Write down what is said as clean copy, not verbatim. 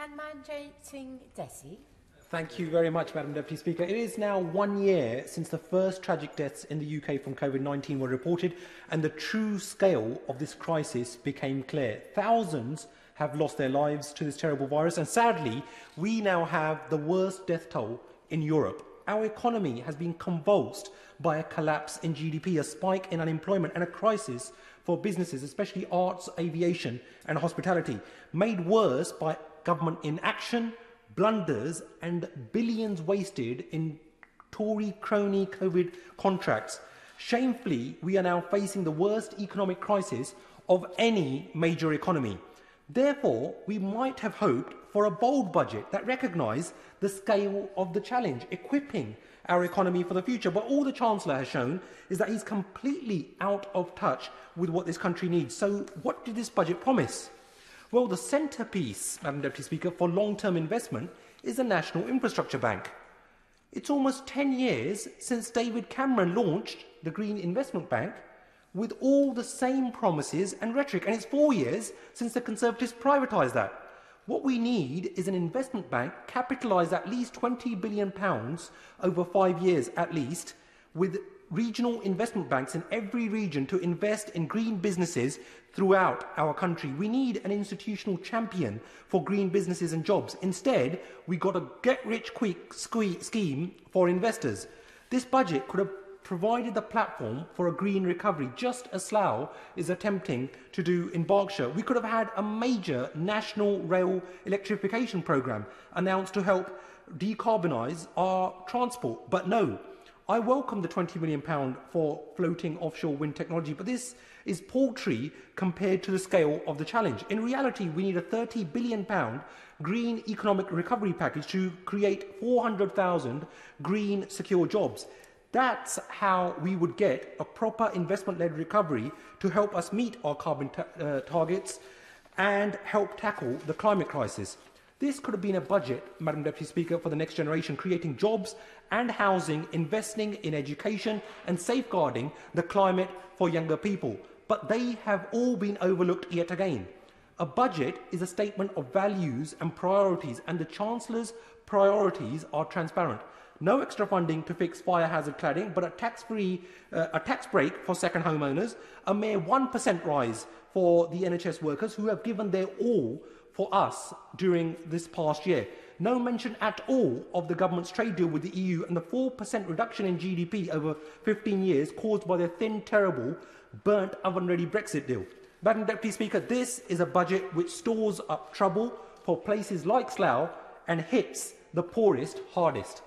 Manjay Singh Desi. Thank you very much, Madam Deputy Speaker. It is now 1 year since the first tragic deaths in the UK from COVID-19 were reported, and the true scale of this crisis became clear. Thousands have lost their lives to this terrible virus, and sadly, we now have the worst death toll in Europe. Our economy has been convulsed by a collapse in GDP, a spike in unemployment, and a crisis for businesses, especially arts, aviation and hospitality, made worse by government inaction, blunders and billions wasted in Tory crony COVID contracts. Shamefully, we are now facing the worst economic crisis of any major economy. Therefore, we might have hoped for a bold budget that recognised the scale of the challenge, equipping our economy for the future. But all the Chancellor has shown is that he's completely out of touch with what this country needs. So what did this budget promise? Well, the centrepiece, Madam Deputy Speaker, for long-term investment is the National Infrastructure Bank. It's almost 10 years since David Cameron launched the Green Investment Bank with all the same promises and rhetoric, and it's 4 years since the Conservatives privatised that. What we need is an investment bank capitalised at least £20 billion over 5 years at least, with regional investment banks in every region to invest in green businesses throughout our country. We need an institutional champion for green businesses and jobs. Instead, we got a get-rich-quick scheme for investors. This budget could have provided the platform for a green recovery, just as Slough is attempting to do in Berkshire. We could have had a major national rail electrification programme announced to help decarbonise our transport. But no, I welcome the £20 million for floating offshore wind technology, but this is paltry compared to the scale of the challenge. In reality, we need a £30 billion green economic recovery package to create 400,000 green secure jobs. That's how we would get a proper investment-led recovery to help us meet our carbon targets and help tackle the climate crisis. This could have been a budget, Madam Deputy Speaker, for the next generation, creating jobs and housing, investing in education and safeguarding the climate for younger people. But they have all been overlooked yet again. A budget is a statement of values and priorities, and the Chancellor's priorities are transparent. No extra funding to fix fire hazard cladding, but a tax break for second homeowners, a mere 1% rise for the NHS workers who have given their all for us during this past year. No mention at all of the government's trade deal with the EU and the 4% reduction in GDP over 15 years caused by their thin, terrible, burnt oven-ready Brexit deal. Madam Deputy Speaker, this is a budget which stores up trouble for places like Slough and hits the poorest hardest.